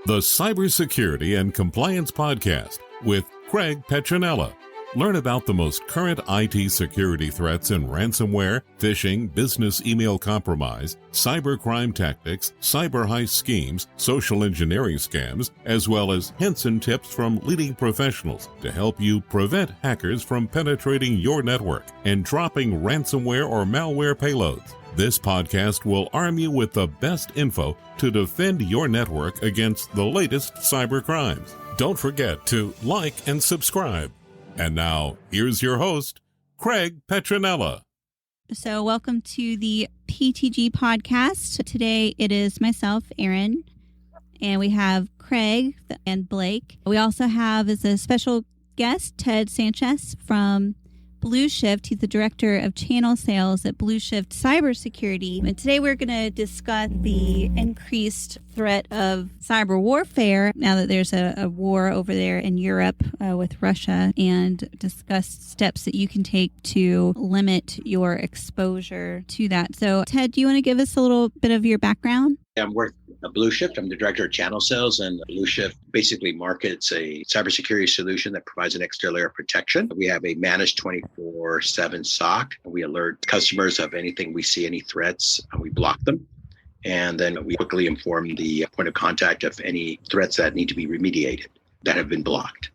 the Cybersecurity and Compliance Podcast with Craig Petronella. Learn about the most current IT security threats in ransomware, phishing, business email compromise, cybercrime tactics, cyber heist schemes, social engineering scams, as well as hints and tips from leading professionals to help you prevent hackers from penetrating your network and dropping ransomware or malware payloads. This podcast will arm you with the best info to defend your network against the latest cyber crimes. Don't forget to like and subscribe. And now, here's your host, Craig Petronella. So welcome to the PTG podcast. Today it is myself, Erin, and we have Craig and Blake. We also have as a special guest, Ted Sanchez from Blue Shift. He's the director of channel sales at Blue Shift Cybersecurity. And today we're going to discuss the increased threat of cyber warfare now that there's a war over there in Europe with Russia, and discuss steps that you can take to limit your exposure to that. So Ted, do you want to give us a little bit of your background? I'm working at Blue Shift. I'm the director of channel sales, and Blue Shift basically markets a cybersecurity solution that provides an extra layer of protection. We have a managed 24/7 SOC. We alert customers of anything we see, any threats, and we block them. And then we quickly inform the point of contact of any threats that need to be remediated that have been blocked.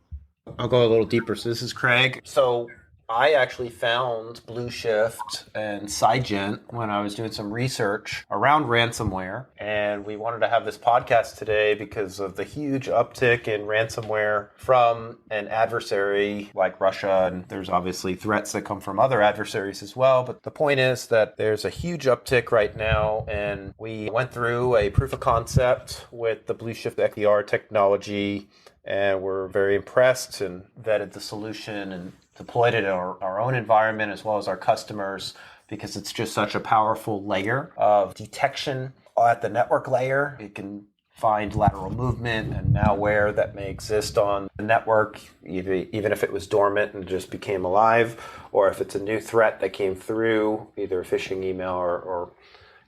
I'll go a little deeper. So this is Craig. So I actually found Blue Shift and Cygent when I was doing some research around ransomware. And we wanted to have this podcast today because of the huge uptick in ransomware from an adversary like Russia. And there's obviously threats that come from other adversaries as well. But the point is that there's a huge uptick right now. And we went through a proof of concept with the Blue Shift XDR technology. And we're very impressed and vetted the solution and deployed it in our own environment as well as our customers, because it's just such a powerful layer of detection at the network layer. It can find lateral movement and malware that may exist on the network, even if it was dormant and just became alive, or if it's a new threat that came through, either a phishing email or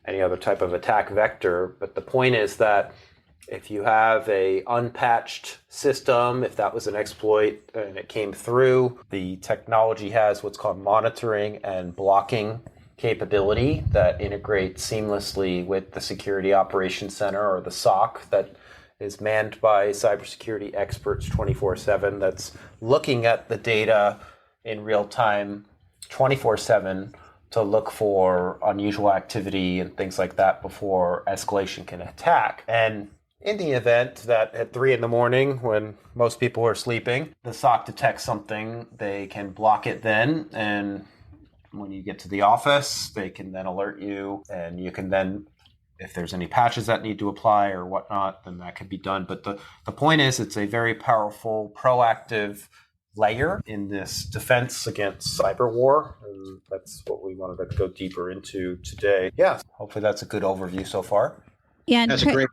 any other type of attack vector. But the point is that if you have a unpatched system, if that was an exploit and it came through, the technology has what's called monitoring and blocking capability that integrates seamlessly with the Security Operations Center, or the SOC, that is manned by cybersecurity experts 24/7, that's looking at the data in real time 24/7 to look for unusual activity and things like that before escalation can attack. And in the event that at 3 a.m, when most people are sleeping, the SOC detects something, they can block it then. And when you get to the office, they can then alert you, and you can then, if there's any patches that need to apply or whatnot, then that can be done. But the point is, it's a very powerful, proactive layer in this defense against cyber war. And that's what we wanted to go deeper into today. Yeah, hopefully that's a good overview so far. Yeah, That's a great...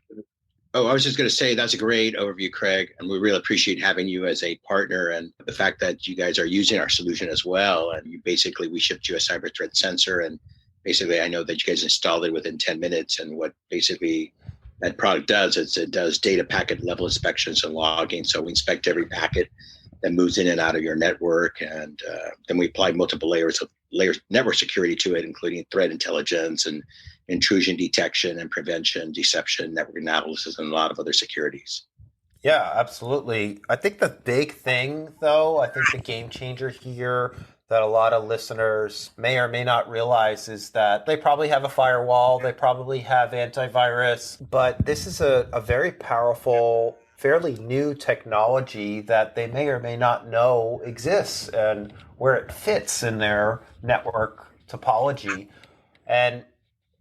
Oh, I was just going to say that's a great overview, Craig. And we really appreciate having you as a partner, and the fact that you guys are using our solution as well. And we shipped you a cyber threat sensor. And basically, I know that you guys installed it within 10 minutes. And what basically that product does is it does data packet level inspections and logging. So we inspect every packet that moves in and out of your network. And then we apply multiple layers of network security to it, including threat intelligence and intrusion detection and prevention, deception, network analysis, and a lot of other securities. Yeah, absolutely. I think the big thing, though, I think the game changer here that a lot of listeners may or may not realize is that they probably have a firewall, they probably have antivirus, but this is a very powerful, fairly new technology that they may or may not know exists and where it fits in their network topology. And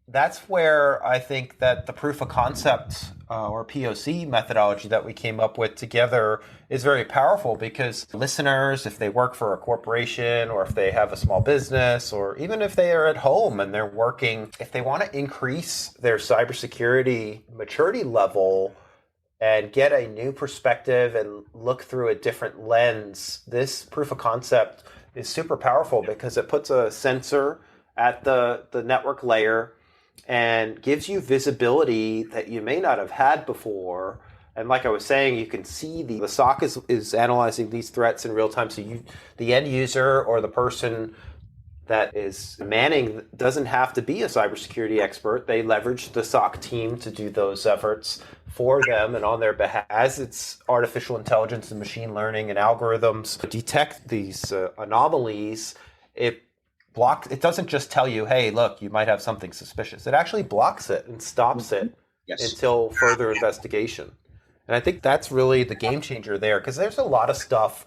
that's where I think that the proof of concept or POC methodology that we came up with together is very powerful, because listeners, if they work for a corporation or if they have a small business, or even if they are at home and they're working, if they want to increase their cybersecurity maturity level and get a new perspective and look through a different lens, this proof of concept is super powerful because it puts a sensor at the network layer and gives you visibility that you may not have had before, And like I was saying, you can see the SOC is analyzing these threats in real time. So the end user or the person that is manning doesn't have to be a cybersecurity expert. They leverage the SOC team to do those efforts for them and on their behalf. As it's artificial intelligence and machine learning and algorithms detect these anomalies, it doesn't just tell you, hey, look, you might have something suspicious. It actually blocks it and stops it until further investigation. And I think that's really the game changer there, because there's a lot of stuff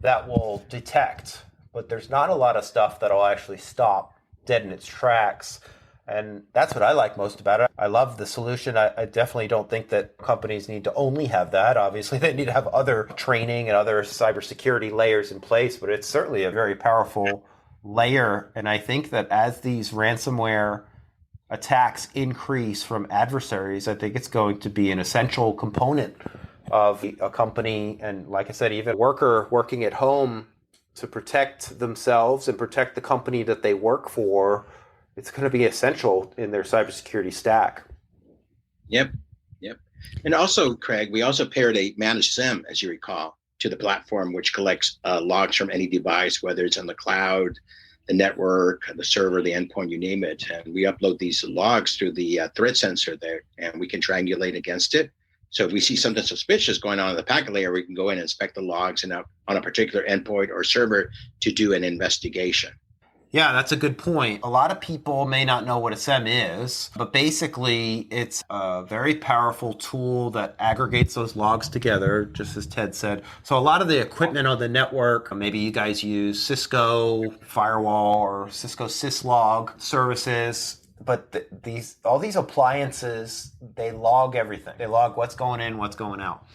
that will detect, but there's not a lot of stuff that'll actually stop dead in its tracks. And that's what I like most about it. I love the solution. I definitely don't think that companies need to only have that. Obviously, they need to have other training and other cybersecurity layers in place, but it's certainly a very powerful layer. And I think that as these ransomware attacks increase from adversaries, I think it's going to be an essential component of a company. And like I said, even a worker working at home to protect themselves and protect the company that they work for, it's going to be essential in their cybersecurity stack. Yep. And also, Craig, we also paired a managed SIEM, as you recall, to the platform, which collects logs from any device, whether it's on the cloud, the network, the server, the endpoint, you name it. And we upload these logs through the threat sensor there, and we can triangulate against it. So if we see something suspicious going on in the packet layer, we can go in and inspect the logs and on a particular endpoint or server to do an investigation. Yeah, that's a good point. A lot of people may not know what a SIEM is, but basically it's a very powerful tool that aggregates those logs together, just as Ted said. So a lot of the equipment on the network, maybe you guys use Cisco Firewall or Cisco Syslog services, but all these appliances, they log everything. They log what's going in, what's going out.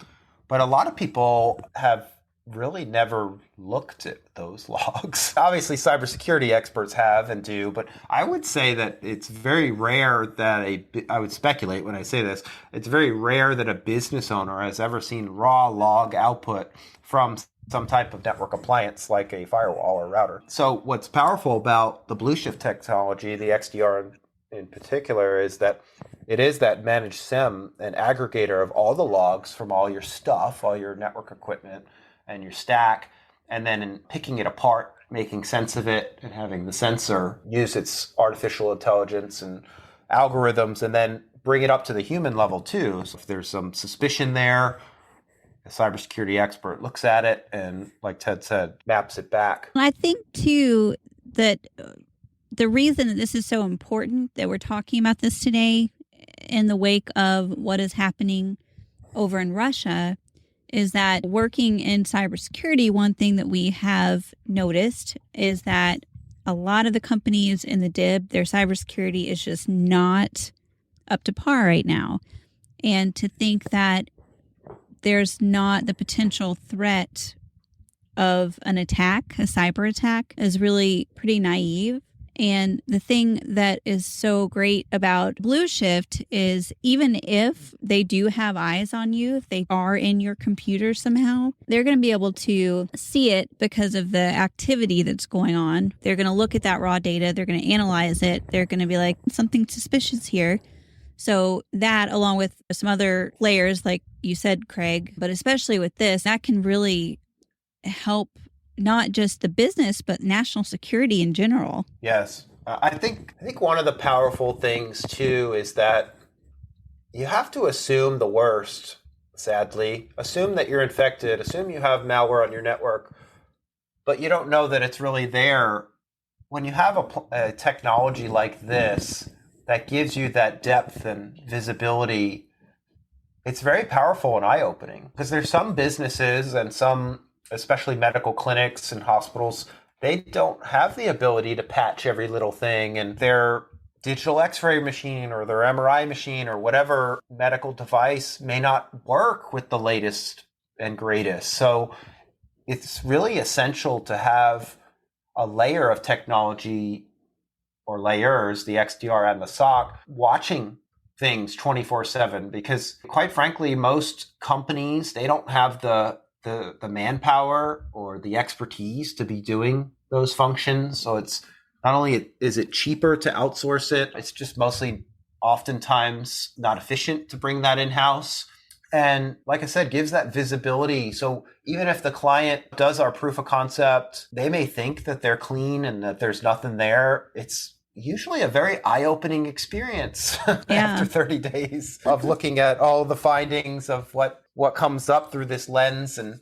But a lot of people have really never looked at those logs. Obviously, cybersecurity experts have and do, but I would say that it's very rare that I would speculate when I say this, it's very rare that a business owner has ever seen raw log output from some type of network appliance like a firewall or router. So what's powerful about the BlueShift technology, the XDR in particular, is that it is that managed SIEM, an aggregator of all the logs from all your stuff, all your network equipment, and your stack, and then in picking it apart, making sense of it, and having the sensor use its artificial intelligence and algorithms, and then bring it up to the human level too. So if there's some suspicion there, a cybersecurity expert looks at it and, like Ted said, maps it back. I think too that the reason that this is so important that we're talking about this today in the wake of what is happening over in Russia is that working in cybersecurity, one thing that we have noticed is that a lot of the companies in the DIB, their cybersecurity is just not up to par right now. And to think that there's not the potential threat of an attack, a cyber attack, is really pretty naive. And the thing that is so great about BlueShift is even if they do have eyes on you, if they are in your computer somehow, they're going to be able to see it because of the activity that's going on. They're going to look at that raw data. They're going to analyze it. They're going to be like, something suspicious here. So that, along with some other layers, like you said, Craig, but especially with this, that can really help not just the business, but national security in general. Yes. I think one of the powerful things, too, is that you have to assume the worst, sadly. Assume that you're infected. Assume you have malware on your network, but you don't know that it's really there. When you have a technology like this that gives you that depth and visibility, it's very powerful and eye-opening. Because there's some businesses and some, especially medical clinics and hospitals, they don't have the ability to patch every little thing, and their digital x-ray machine or their MRI machine or whatever medical device may not work with the latest and greatest. So it's really essential to have a layer of technology or layers, the XDR and the SOC, watching things 24/7, because quite frankly, most companies, they don't have the manpower or the expertise to be doing those functions. So it's not only is it cheaper to outsource it, it's just mostly oftentimes not efficient to bring that in-house. And like I said, gives that visibility. So even if the client does our proof of concept, they may think that they're clean and that there's nothing there. It's usually a very eye-opening experience after 30 days of looking at all the findings of what comes up through this lens. And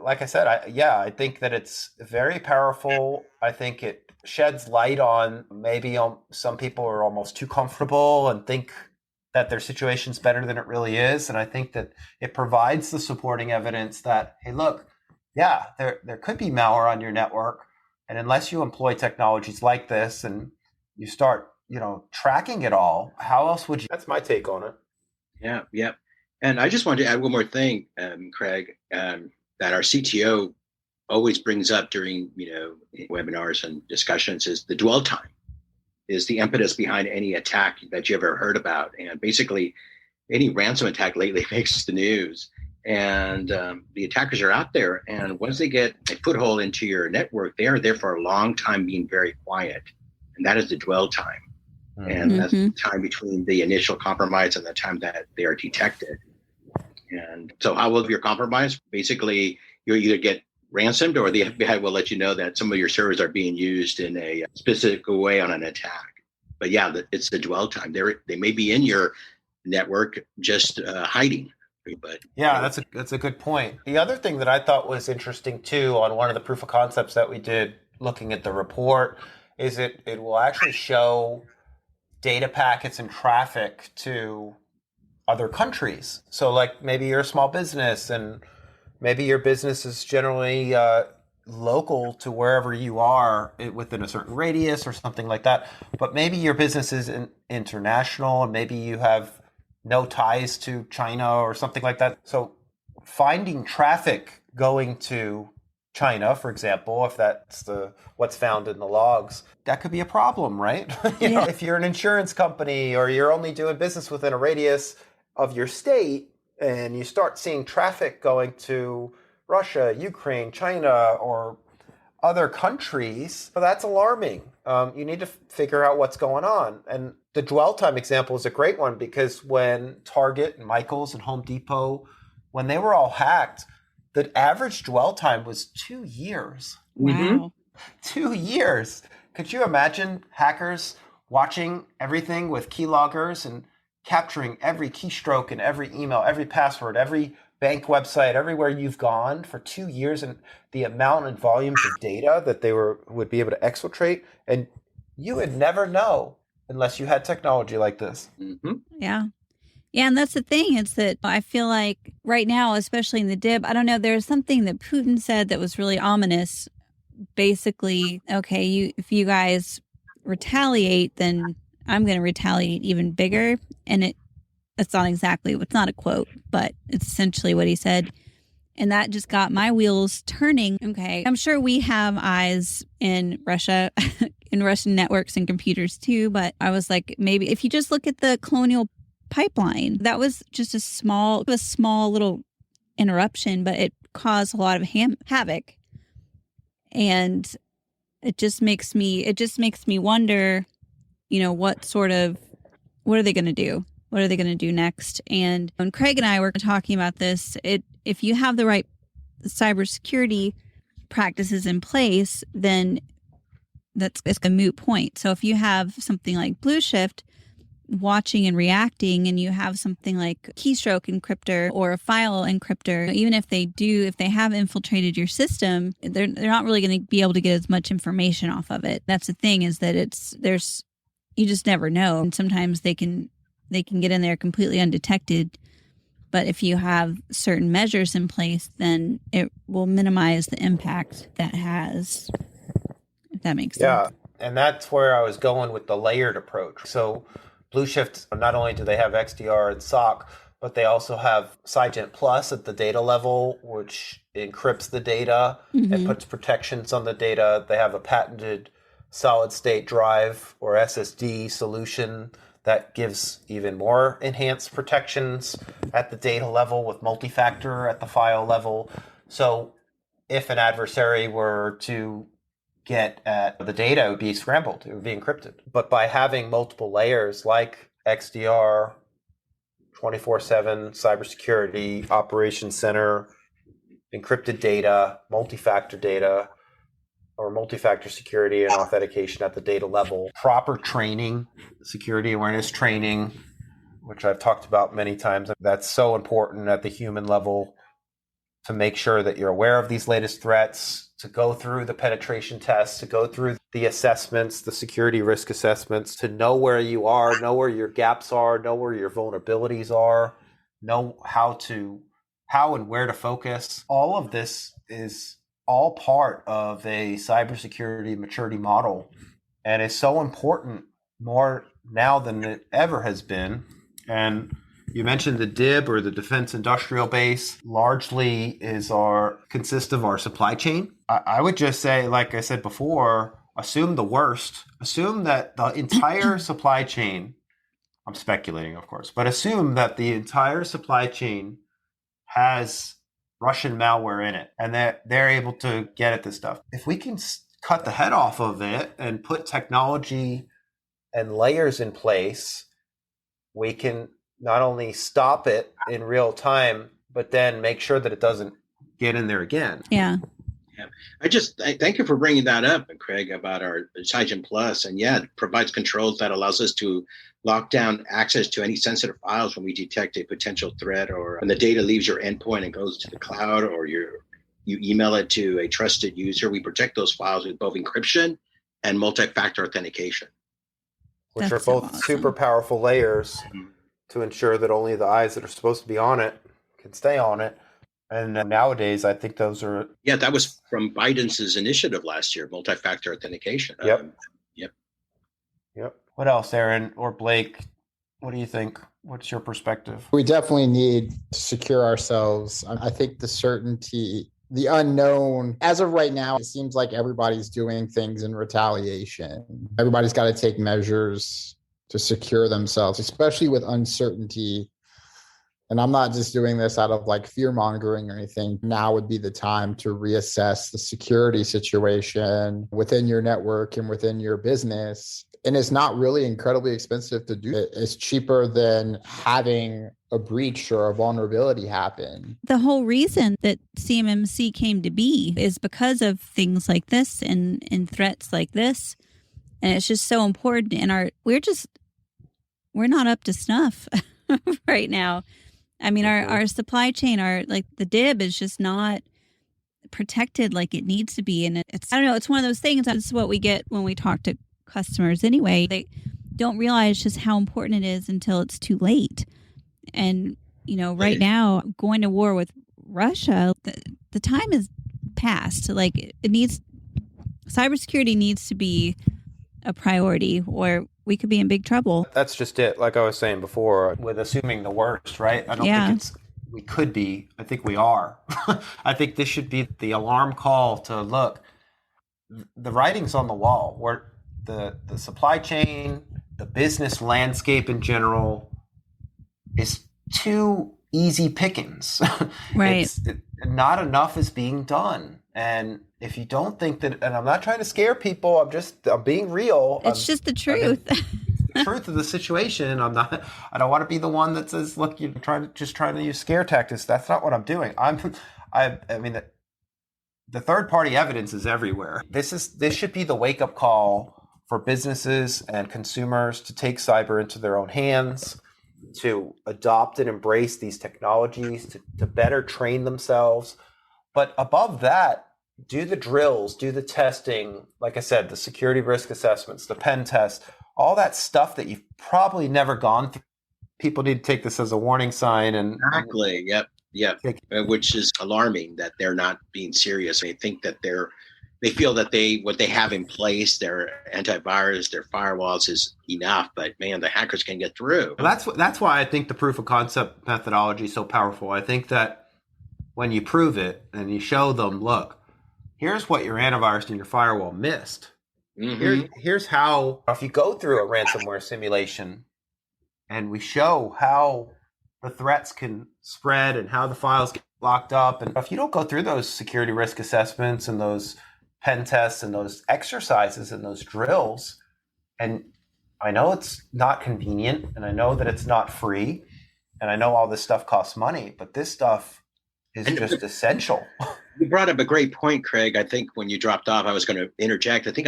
like I said, I think that it's very powerful. I think it sheds light on maybe some people are almost too comfortable and think that their situation's better than it really is. And I think that it provides the supporting evidence that, hey, look, yeah, there could be malware on your network. And unless you employ technologies like this and you start, tracking it all, how else would you? That's my take on it. Yeah. And I just wanted to add one more thing, Craig, that our CTO always brings up during, webinars and discussions is the dwell time is the impetus behind any attack that you ever heard about. And basically, any ransom attack lately makes the news. And the attackers are out there. And once they get a foothold into your network, they are there for a long time being very quiet. And that is the dwell time. And that's the time between the initial compromise and the time that they are detected. And so how will your compromise? Basically, you either get ransomed or the FBI will let you know that some of your servers are being used in a specific way on an attack. But yeah, it's the dwell time. They may be in your network just hiding. But yeah, that's a good point. The other thing that I thought was interesting too on one of the proof of concepts that we did looking at the report is it will actually show data packets and traffic to other countries. So like maybe you're a small business and maybe your business is generally local to wherever you are within a certain radius or something like that. But maybe your business is international and maybe you have no ties to China or something like that. So finding traffic going to China, for example, if that's what's found in the logs, that could be a problem, right? If you're an insurance company or you're only doing business within a radius of your state, and you start seeing traffic going to Russia, Ukraine, China, or other countries, well, that's alarming. You need to figure out what's going on. And the dwell time example is a great one because when Target and Michaels and Home Depot, when they were all hacked, the average dwell time was 2 years. Wow. 2 years. Could you imagine hackers watching everything with keyloggers and capturing every keystroke and every email, every password, every bank website, everywhere you've gone for 2 years, and the amount and volumes of data that they would be able to exfiltrate, and you would never know unless you had technology like this. Yeah, and that's the thing. It's that I feel like right now, especially in the DIB, I don't know, there's something that Putin said that was really ominous. Basically, okay, if you guys retaliate, then I'm going to retaliate even bigger. And it's not a quote, but it's essentially what he said. And that just got my wheels turning. Okay, I'm sure we have eyes in Russia, in Russian networks and computers too. But I was like, maybe if you just look at the Colonial Pipeline, that was just a small little interruption, but it caused a lot of havoc. And it just makes me wonder, what are they going to do? What are they going to do next? And when Craig and I were talking about this, if you have the right cybersecurity practices in place, then it's a moot point. So if you have something like Blue Shift watching and reacting, and you have something like keystroke encryptor or a file encryptor, even if they have infiltrated your system, they're not really going to be able to get as much information off of it. That's the thing, is that you just never know. And sometimes they can get in there completely undetected. But if you have certain measures in place, then it will minimize the impact that has, if that makes sense. Yeah, and that's where I was going with the layered approach. So Blue Shift, not only do they have XDR and SOC, but they also have Cygent Plus at the data level, which encrypts the data and puts protections on the data. They have a patented solid state drive or SSD solution that gives even more enhanced protections at the data level with multi-factor at the file level. So if an adversary were to get at the data, it would be scrambled, it would be encrypted. But by having multiple layers like XDR, 24/7 cybersecurity operations center, encrypted data, multi-factor data, or multi-factor security and authentication at the data level, proper training, security awareness training, which I've talked about many times. That's so important at the human level to make sure that you're aware of these latest threats, to go through the penetration tests, to go through the assessments, the security risk assessments, to know where you are, know where your gaps are, know where your vulnerabilities are, know how and where to focus. All of this is all part of a cybersecurity maturity model, and is so important more now than it ever has been. And you mentioned the DIB, or the defense industrial base, largely consists of our supply chain. I would just say, like I said before, assume the worst. Assume that the entire supply chain, I'm speculating, of course, but assume that the entire supply chain has Russian malware in it, and that they're able to get at this stuff. If we can cut the head off of it and put technology and layers in place, we can not only stop it in real time, but then make sure that it doesn't get in there again. Yeah. I thank you for bringing that up, Craig, about our Cygen Plus. And yeah, it provides controls that allows us to lock down access to any sensitive files when we detect a potential threat, or when the data leaves your endpoint and goes to the cloud, or you email it to a trusted user. We protect those files with both encryption and multi-factor authentication, which are both super powerful layers to ensure that only the eyes that are supposed to be on it can stay on it. And nowadays, I think those are... Yeah, that was from Biden's initiative last year, multi-factor authentication. Yep. What else, Aaron or Blake? What do you think? What's your perspective? We definitely need to secure ourselves. I think the certainty, the unknown, as of right now, it seems like everybody's doing things in retaliation. Everybody's got to take measures to secure themselves, especially with uncertainty. And I'm not just doing this out of like fear mongering or anything. Now would be the time to reassess the security situation within your network and within your business. And it's not really incredibly expensive to do it. It's cheaper than having a breach or a vulnerability happen. The whole reason that CMMC came to be is because of things like this and threats like this. And it's just so important. And we're not up to snuff right now. I mean, our supply chain, the DIB is just not protected like it needs to be. And it's, I don't know, it's one of those things. That's what we get when we talk to customers anyway. They don't realize just how important it is until it's too late. And, right now, going to war with Russia, the time is past. Like, cybersecurity needs to be a priority, or we could be in big trouble. That's just it. Like I was saying before, with assuming the worst, right? I don't think we could be. I think we are. I think this should be the alarm call to look. The writing's on the wall. Where the supply chain, the business landscape in general, is too easy pickings. Right. Not enough is being done. And if you don't think that, and I'm not trying to scare people, I'm being real. It's just the truth. The truth of the situation. I don't want to be the one that says, look, you're trying to use scare tactics. That's not what I'm doing. I mean, the third party evidence is everywhere. This should be the wake up call for businesses and consumers to take cyber into their own hands, to adopt and embrace these technologies, to better train themselves. But above that, do the drills, do the testing, like I said, the security risk assessments, the pen tests, all that stuff that you've probably never gone through. People need to take this as a warning sign. Exactly. Yep. Which is alarming that they're not being serious. They think that they feel that what they have in place, their antivirus, their firewalls, is enough. But man, the hackers can get through. That's why I think the proof of concept methodology is so powerful. I think that when you prove it and you show them, look, here's what your antivirus and your firewall missed. Mm-hmm. Here's how, if you go through a ransomware simulation and we show how the threats can spread and how the files get locked up, and if you don't go through those security risk assessments and those pen tests and those exercises and those drills, and I know it's not convenient and I know that it's not free, And I know all this stuff costs money, but this stuff is just essential. You brought up a great point, Craig. I think when you dropped off, I was going to interject. I think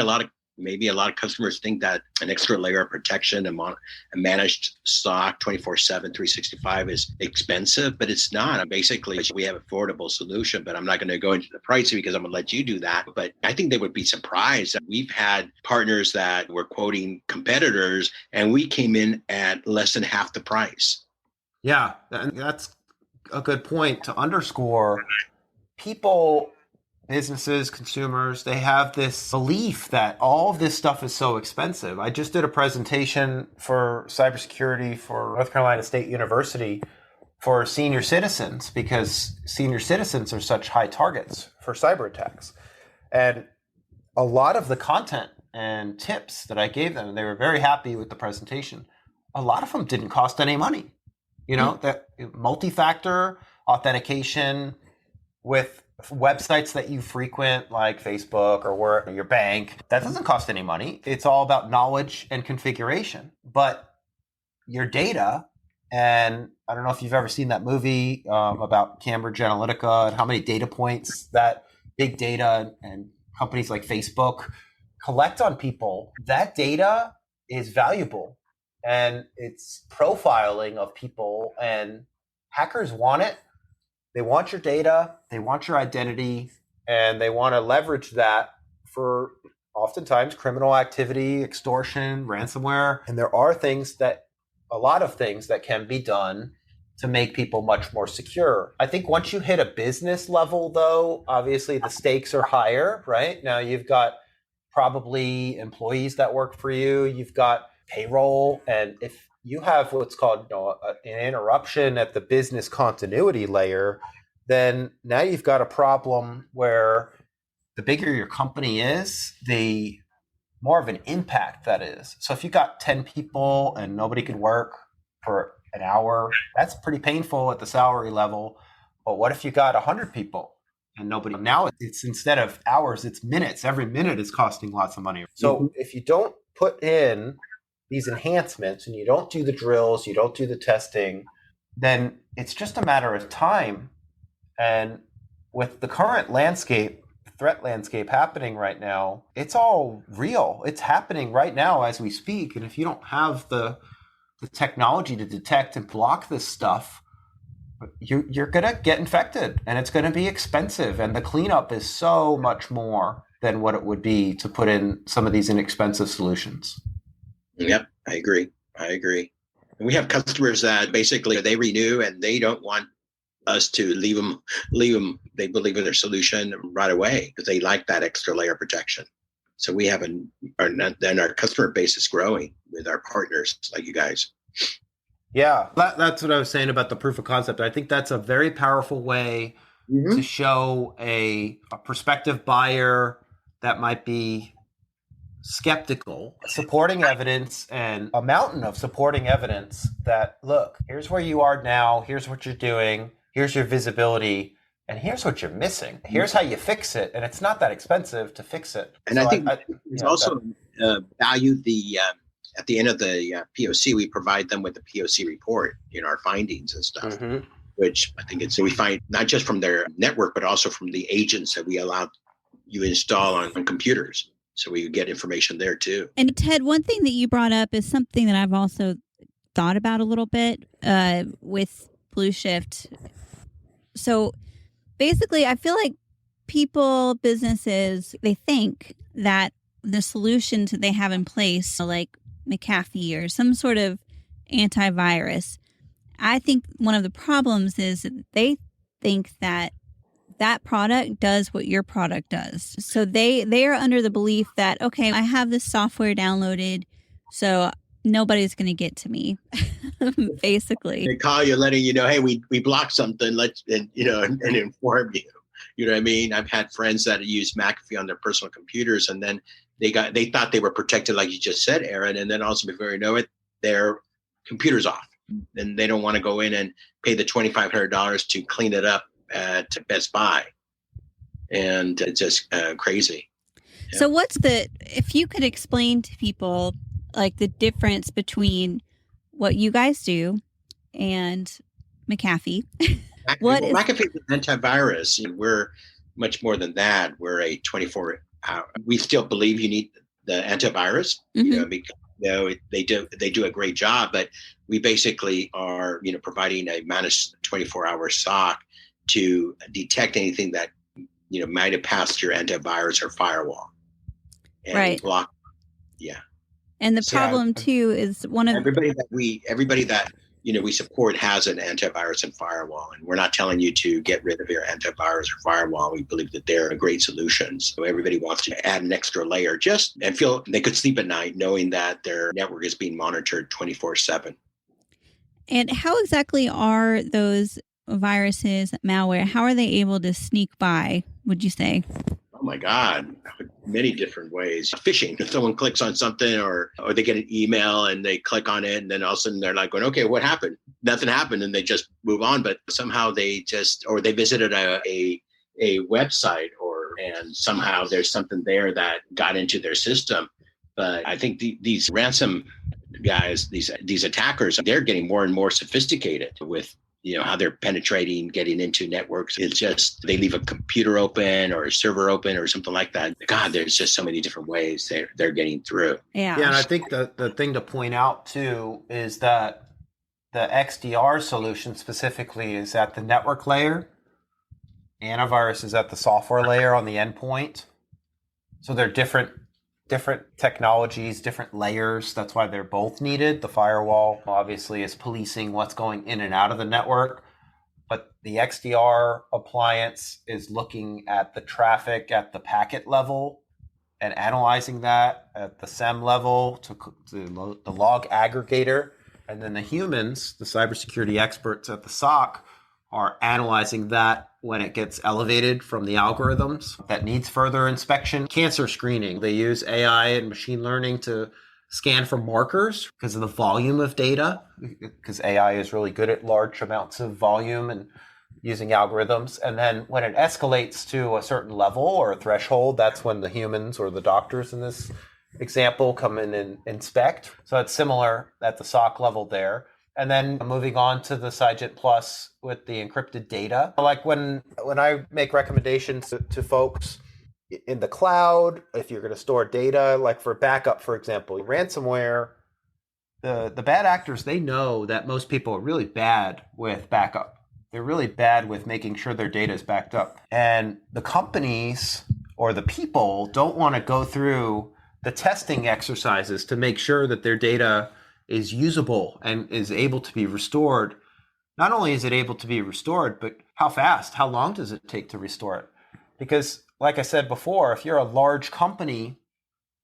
maybe a lot of customers think that an extra layer of protection and a managed SOC 24/7, 365 is expensive, but it's not. Basically, we have an affordable solution, but I'm not going to go into the pricing because I'm going to let you do that. But I think they would be surprised. We've had partners that were quoting competitors, and we came in at less than half the price. Yeah, and that's a good point to underscore. People, businesses, consumers, they have this belief that all of this stuff is so expensive. I just did a presentation for cybersecurity for North Carolina State University for senior citizens because senior citizens are such high targets for cyber attacks. And a lot of the content and tips that I gave them, they were very happy with the presentation. A lot of them didn't cost any money. That multi-factor authentication with websites that you frequent like Facebook or your bank, that doesn't cost any money. It's all about knowledge and configuration. But your data, and I don't know if you've ever seen that movie about Cambridge Analytica and how many data points that big data and companies like Facebook collect on people. That data is valuable. And it's profiling of people, and hackers want it. They want your data, they want your identity, and they want to leverage that for oftentimes criminal activity, extortion, ransomware. And there are a lot of things that can be done to make people much more secure. I think once you hit a business level, though, obviously the stakes are higher, right? Now you've got probably employees that work for you, you've got payroll, and if you have what's called an interruption at the business continuity layer, then now you've got a problem where the bigger your company is, the more of an impact that is. So if you got 10 people and nobody could work for an hour, that's pretty painful at the salary level. But what if you got 100 people and nobody? Now it's instead of hours, it's minutes. Every minute is costing lots of money. So if you don't put in these enhancements and you don't do the drills, you don't do the testing, then it's just a matter of time. And with the current threat landscape happening right now, it's all real. It's happening right now as we speak. And if you don't have the technology to detect and block this stuff, you're going to get infected, and it's going to be expensive. And the cleanup is so much more than what it would be to put in some of these inexpensive solutions. Yep, I agree. And we have customers that basically they renew and they don't want us to leave them. They believe in their solution right away because they like that extra layer of protection. So we have our customer base is growing with our partners like you guys. Yeah, that's what I was saying about the proof of concept. I think that's a very powerful way to show a prospective buyer that might be skeptical, supporting evidence and a mountain of supporting evidence that, look, here's where you are now, here's what you're doing, here's your visibility, and here's what you're missing. Here's how you fix it, and it's not that expensive to fix it. And so I think it's also value at the end of the POC, we provide them with the POC report, our findings and stuff, which I think we find not just from their network, but also from the agents that we allow you install on computers. So we get information there too. And Ted, one thing that you brought up is something that I've also thought about a little bit with Blue Shift. So basically, I feel like businesses, they think that the solutions that they have in place, like McAfee or some sort of antivirus, I think one of the problems is that they think that product does what your product does. So they are under the belief that, okay, I have this software downloaded, so nobody's going to get to me, basically. They call you letting you know, hey, we blocked something, and inform you. You know what I mean? I've had friends that use McAfee on their personal computers, and then they thought they were protected, like you just said, Aaron, and then also before you know it, their computer's off. And they don't want to go in and pay the $2,500 to clean it up at Best Buy. And it's just crazy. Yeah. So if you could explain to people like the difference between what you guys do and McAfee. What is McAfee is an antivirus? We're much more than that. We're a 24-hour. We still believe you need the antivirus, because they do a great job, but we basically are providing a managed 24-hour SOC to detect anything that might have passed your antivirus or firewall and right block. Yeah. And the problem too is everybody that we support has an antivirus and firewall, and we're not telling you to get rid of your antivirus or firewall. We believe that they're a great solution. So everybody wants to add an extra layer and feel they could sleep at night knowing that their network is being monitored 24/7. And how exactly are those viruses, malware, how are they able to sneak by, would you say? Oh my God, many different ways. Phishing, if someone clicks on something or they get an email and they click on it and then all of a sudden they're like going, okay, what happened? Nothing happened, and they just move on. But somehow they visited a website and somehow there's something there that got into their system. But I think these ransom guys, these attackers, they're getting more and more sophisticated with how they're penetrating, getting into networks. It's just they leave a computer open or a server open or something like that. God, there's just so many different ways they're getting through. Yeah, and I think the thing to point out too is that the XDR solution specifically is at the network layer. Antivirus is at the software layer on the endpoint. So they're different technologies, different layers. That's why they're both needed. The firewall obviously is policing what's going in and out of the network, but the XDR appliance is looking at the traffic at the packet level and analyzing that at the SEM level to the log aggregator. And then the humans, the cybersecurity experts at the SOC, are analyzing that when it gets elevated from the algorithms that needs further inspection. Cancer screening, they use AI and machine learning to scan for markers because of the volume of data, because AI is really good at large amounts of volume and using algorithms. And then when it escalates to a certain level or a threshold, that's when the humans or the doctors in this example come in and inspect. So it's similar at the SOC level there. And then moving on to the SIGINT Plus with the encrypted data. Like when I make recommendations to folks in the cloud, if you're going to store data, like for backup, for example, ransomware, the bad actors, they know that most people are really bad with backup. They're really bad with making sure their data is backed up. And the companies or the people don't want to go through the testing exercises to make sure that their data is usable and is able to be restored. Not only is it able to be restored, but how fast, how long does it take to restore it? Because like I said before, if you're a large company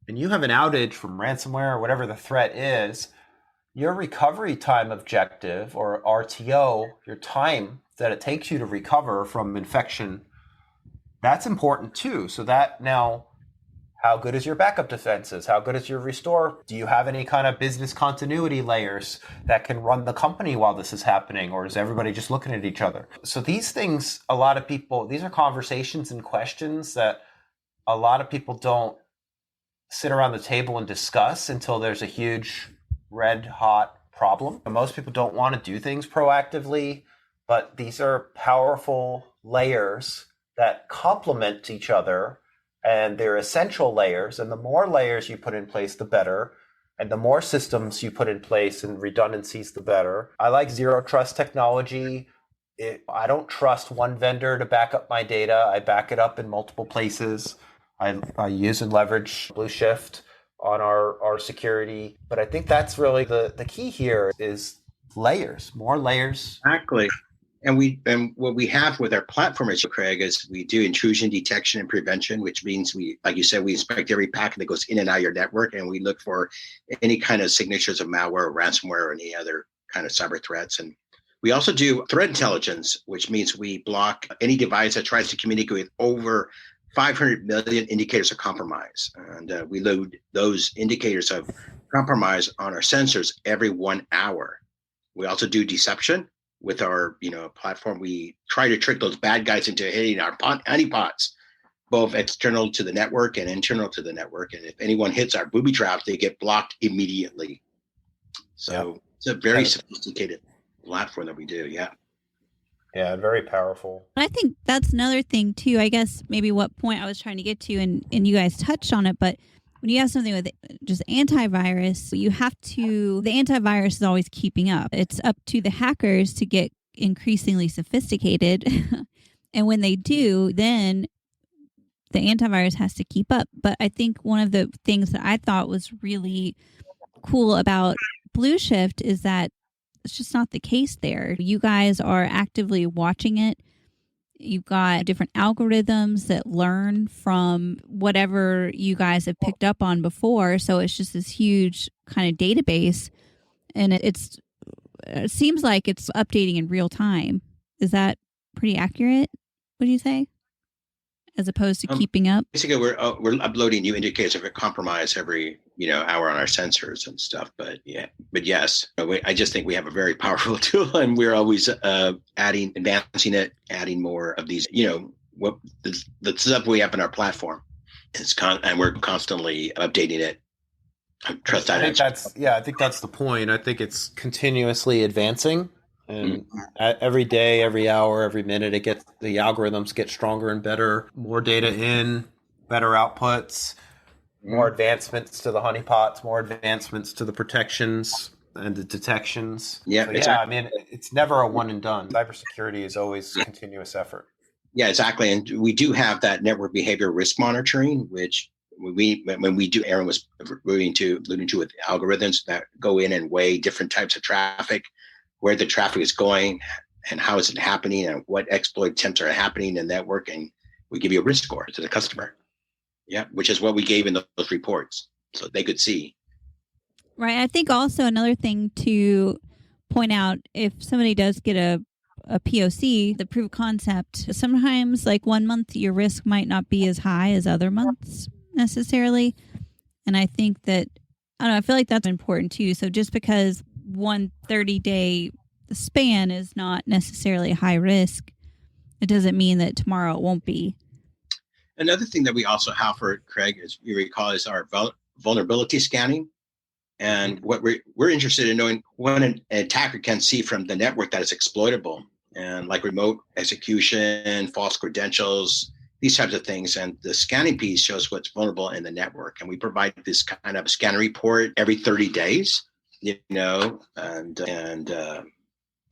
and you have an outage from ransomware or whatever the threat is, your recovery time objective or RTO, your time that it takes you to recover from infection, that's important too. So that now, how good is your backup defenses? How good is your restore? Do you have any kind of business continuity layers that can run the company while this is happening? Or is everybody just looking at each other? So these things, a lot of people, these are conversations and questions that a lot of people don't sit around the table and discuss until there's a huge red hot problem. Most people don't want to do things proactively, but these are powerful layers that complement each other. And they're essential layers, and the more layers you put in place, the better. And the more systems you put in place and redundancies, the better. I like zero trust technology. I don't trust one vendor to back up my data. I back it up in multiple places. I use and leverage Blue Shift on our security. But I think that's really the key here is layers, more layers. Exactly. And what we have with our platform, as Craig, is we do intrusion detection and prevention, which means we, like you said, we inspect every packet that goes in and out of your network, and we look for any kind of signatures of malware or ransomware or any other kind of cyber threats. And we also do threat intelligence, which means we block any device that tries to communicate with over 500 million indicators of compromise. And we load those indicators of compromise on our sensors every 1 hour. We also do deception. With our platform, we try to trick those bad guys into hitting our honeypots, both external to the network and internal to the network. And if anyone hits our booby traps, they get blocked immediately. So It's a very sophisticated platform that we do. Yeah. Yeah, very powerful. I think that's another thing too. I guess maybe what point I was trying to get to, and you guys touched on it, but when you have something with just antivirus, the antivirus is always keeping up. It's up to the hackers to get increasingly sophisticated. And when they do, then the antivirus has to keep up. But I think one of the things that I thought was really cool about Blueshift is that it's just not the case there. You guys are actively watching it. You've got different algorithms that learn from whatever you guys have picked up on before. So it's just this huge kind of database. And it seems like it's updating in real time. Is that pretty accurate, would you say? As opposed to keeping up? Basically, we're uploading new indicators of a compromise every hour on our sensors and stuff. But yes, I just think we have a very powerful tool, and we're always advancing it, adding more of these. What the stuff we have in our platform is and we're constantly updating it. Trust that. I think that's the point. I think it's continuously advancing. And every day, every hour, every minute, the algorithms get stronger and better. More data in, better outputs, more advancements to the honeypots, more advancements to the protections and the detections. Yeah, so, exactly. I mean, it's never a one and done. Cybersecurity is always a continuous effort. Yeah, exactly. And we do have that network behavior risk monitoring, which when we do, Aaron was alluding to with algorithms that go in and weigh different types of traffic, where the traffic is going and how is it happening and what exploit attempts are happening in the network. And we give you a risk score to the customer. Yeah, which is what we gave in those reports so they could see. Right. I think also another thing to point out, if somebody does get a POC, the proof of concept, sometimes like 1 month, your risk might not be as high as other months necessarily. And I think that, I feel like that's important too. So just because one 30-day span is not necessarily high risk, it doesn't mean that tomorrow it won't be. Another thing that we also have for Craig, as you recall, is our vulnerability scanning. And what we're interested in knowing when an attacker can see from the network that is exploitable, and like remote execution, false credentials, these types of things. And the scanning piece shows what's vulnerable in the network. And we provide this kind of scanner report every 30 days. And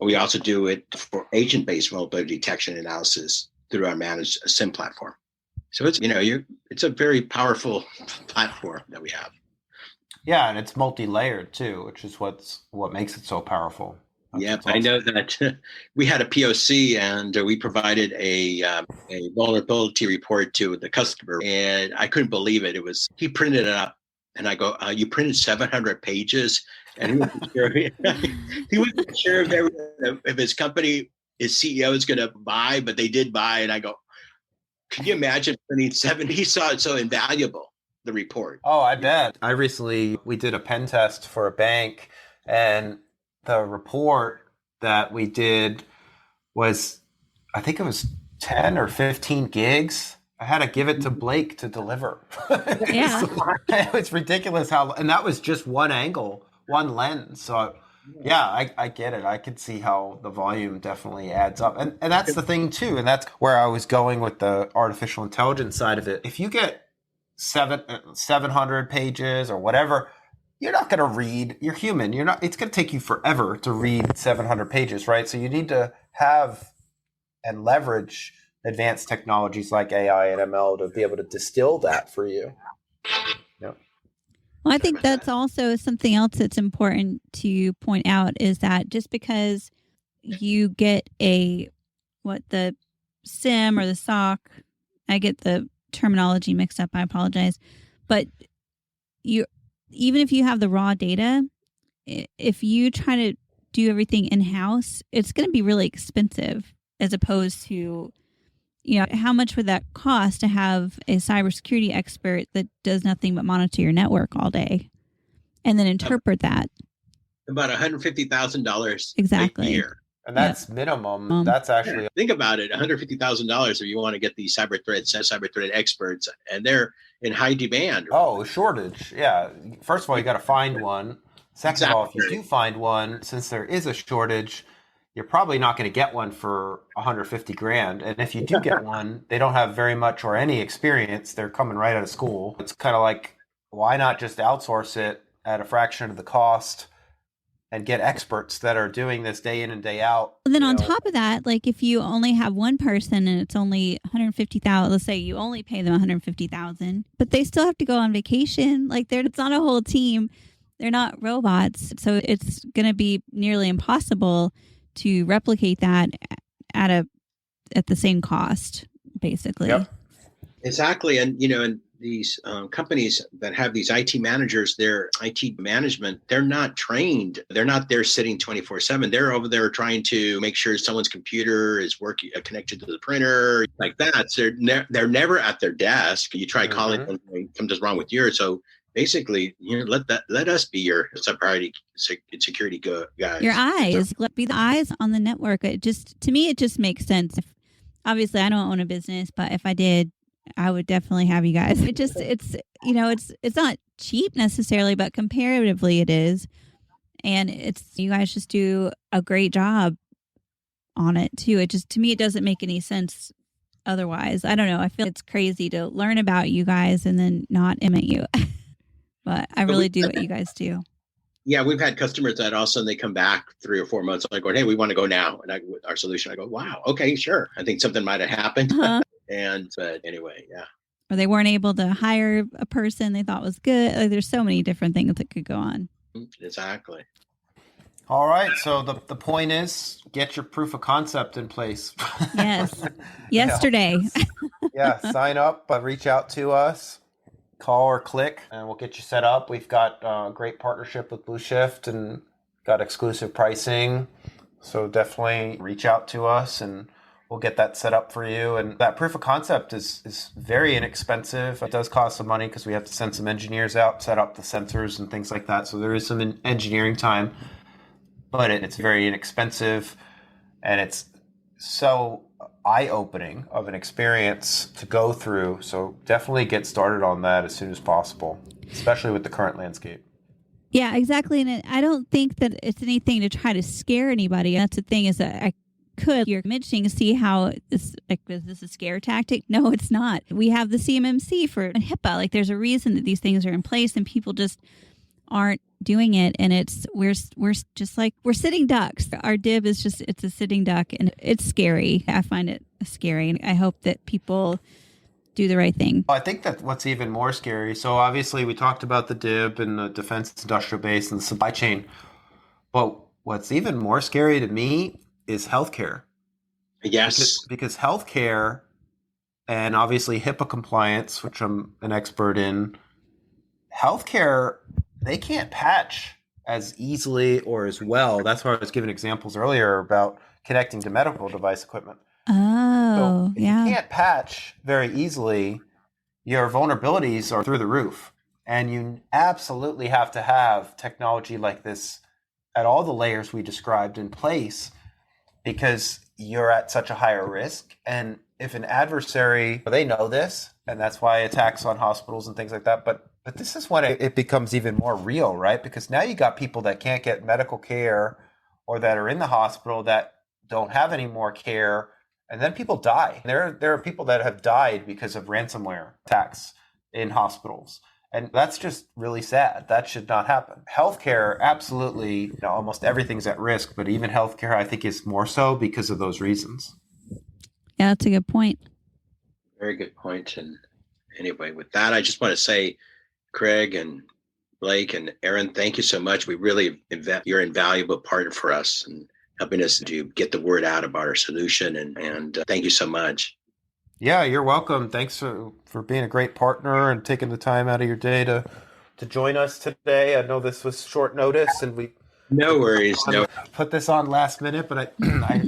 we also do it for agent-based vulnerability detection analysis through our managed SIM platform. So it's it's a very powerful platform that we have. Yeah, and it's multi-layered too, which is what makes it so powerful. Yeah, I know that we had a POC and we provided a vulnerability report to the customer, and I couldn't believe it. He printed it up, and I go, "You printed 700 pages." And he wasn't sure if his company, his CEO is going to buy, but they did buy. And I go, can you imagine printing 70? He saw it so invaluable, the report. Oh, I bet. We did a pen test for a bank, and the report that we did was, I think it was 10 or 15 gigs. I had to give it to Blake to deliver. Yeah. It was ridiculous and that was just one angle, one lens. So yeah, I get it. I could see how the volume definitely adds up. And that's the thing too. And that's where I was going with the artificial intelligence side of it. If you get 700 pages or whatever, you're not going to read. You're human. It's going to take you forever to read 700 pages, right? So you need to have and leverage advanced technologies like AI and ML to be able to distill that for you. Yep. Well, I think that's also something else that's important to point out is that just because you get the SIM or the SOC, I get the terminology mixed up, I apologize, but even if you have the raw data, if you try to do everything in-house, it's going to be really expensive as opposed to, how much would that cost to have a cybersecurity expert that does nothing but monitor your network all day and then interpret that? About $150,000 exactly a year. And that's minimum. That's actually... Think about it, $150,000 if you want to get these cyber threat experts, and they're in high demand. Oh, shortage. Yeah. First of all, you got to find one. Second of all, if you do find one, since there is a shortage, you're probably not going to get one for 150 grand. And if you do get one, they don't have very much or any experience. They're coming right out of school. It's kind of like, why not just outsource it at a fraction of the cost and get experts that are doing this day in and day out? And then on top of that, like if you only have one person and it's only 150,000, let's say you only pay them 150,000, but they still have to go on vacation. Like it's not a whole team. They're not robots. So it's going to be nearly impossible to replicate that at the same cost, basically. Yep. Exactly. And, and these companies that have these IT managers, their IT management, they're not trained. They're not there sitting 24/7. They're over there trying to make sure someone's computer is working, connected to the printer, like that. So they're never at their desk. You try calling them, something's wrong with yours. So basically, let us be your priority security guys. Your eyes, be the eyes on the network. To me, it just makes sense. Obviously, I don't own a business, but if I did, I would definitely have you guys. It's not cheap necessarily, but comparatively it is. And you guys just do a great job on it too. To me, it doesn't make any sense otherwise. I don't know. I feel it's crazy to learn about you guys and then not imitate you. But I really do what you guys do. Yeah, we've had customers that all of a sudden they come back 3 or 4 months like going, hey, we want to go now. And our solution, I go, wow, okay, sure. I think something might have happened. But anyway, yeah. Or they weren't able to hire a person they thought was good. Like, there's so many different things that could go on. Exactly. All right. So the point is, get your proof of concept in place. Yes. Yesterday. Yeah. Sign up, reach out to us. Call or click, and we'll get you set up. We've got a great partnership with Blue Shift and got exclusive pricing. So definitely reach out to us and we'll get that set up for you. And that proof of concept is very inexpensive. It does cost some money because we have to send some engineers out, set up the sensors and things like that. So there is some engineering time, but it's very inexpensive, and it's so eye-opening of an experience to go through. So definitely get started on that as soon as possible, especially with the current landscape. Yeah, exactly. And I don't think that it's anything to try to scare anybody. That's the thing, is that you're mentioning, see how is this a scare tactic? No, it's not. We have the CMMC for HIPAA. Like, there's a reason that these things are in place, and people just aren't doing it. And we're just like, we're sitting ducks. Our DIB is it's a sitting duck, and it's scary. I find it scary, and I hope that people do the right thing. I think that what's even more scary, so obviously we talked about the DIB and the defense industrial base and the supply chain, but what's even more scary to me is healthcare. Yes. Because healthcare, and obviously HIPAA compliance, which I'm an expert in, healthcare, they can't patch as easily or as well. That's why I was giving examples earlier about connecting to medical device equipment. Oh, so if yeah. you can't patch very easily, your vulnerabilities are through the roof. And you absolutely have to have technology like this at all the layers we described in place, because you're at such a higher risk. And if an adversary, they know this, and that's why attacks on hospitals and things like that. But this is when it becomes even more real, right? Because now you got people that can't get medical care, or that are in the hospital that don't have any more care, and then people die. There are people that have died because of ransomware attacks in hospitals. And that's just really sad. That should not happen. Healthcare, absolutely, almost everything's at risk, but even healthcare, I think, is more so because of those reasons. Yeah, that's a good point. Very good point. And anyway, with that, I just want to say, Craig and Blake and Aaron, thank you so much. We really you're an invaluable partner for us and helping us to get the word out about our solution. And thank you so much. Yeah, you're welcome. Thanks for being a great partner and taking the time out of your day to join us today. I know this was short notice, and we no worries. Put this on last minute, but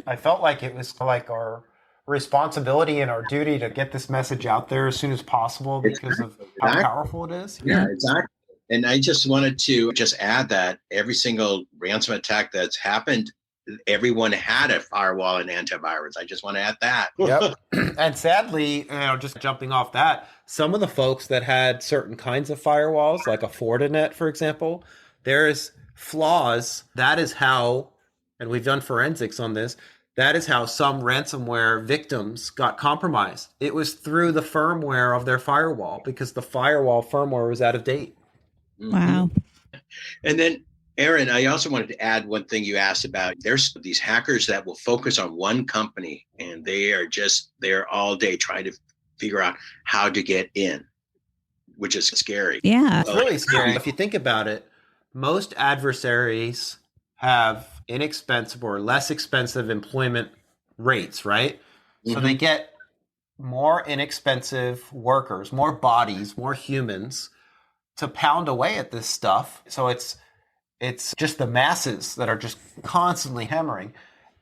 I felt like it was like our responsibility and our duty to get this message out there as soon as possible because of how powerful it is. Yeah, exactly. And I just wanted to add that every single ransom attack that's happened, everyone had a firewall and antivirus. I just want to add that. Yep. And sadly, just jumping off that, some of the folks that had certain kinds of firewalls, like a Fortinet, for example, there's flaws. That is how and we've done forensics on this, that is how some ransomware victims got compromised. It was through the firmware of their firewall because the firewall firmware was out of date. Wow. And then, Aaron, I also wanted to add one thing you asked about. There's these hackers that will focus on one company, and they are just there all day trying to figure out how to get in, which is scary. Yeah. It's really scary. If you think about it, most adversaries have inexpensive or less expensive employment rates, right? So they get more inexpensive workers, more bodies, more humans to pound away at this stuff. So it's just the masses that are just constantly hammering.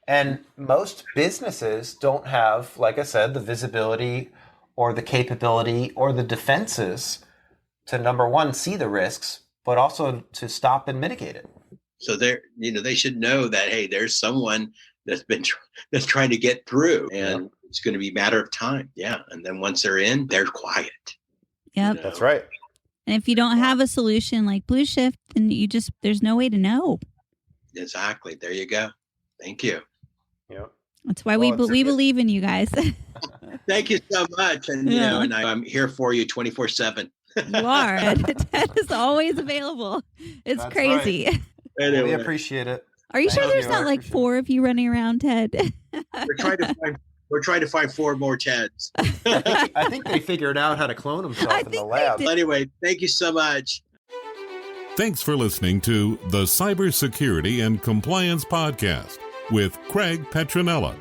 And most businesses don't have, like I said, the visibility or the capability or the defenses to, number one, see the risks, but also to stop and mitigate it. So they should know that, hey, there's someone that's trying to get through, and it's going to be a matter of time. Yeah. And then once they're in, they're quiet. Yep. That's right. And if you don't have a solution like Blue Shift, then there's no way to know. Exactly. There you go. Thank you. Yep. That's why we believe in you guys. Thank you so much. And, and I'm here for you 24/7. You are. Ted is always available. It's That's crazy. Right. Anyway. We appreciate it. Are you Thank sure there's you. not like 4 of you running around, Ted? We're trying to find 4 more Teds. I think they figured out how to clone themselves in the lab. Anyway, thank you so much. Thanks for listening to the Cybersecurity and Compliance Podcast with Craig Petronella.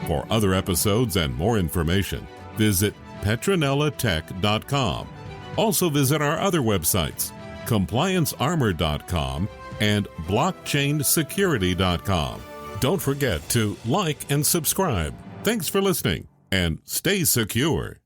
For other episodes and more information, visit petronellatech.com. Also visit our other websites, compliancearmor.com and blockchainsecurity.com. Don't forget to like and subscribe. Thanks for listening, and stay secure.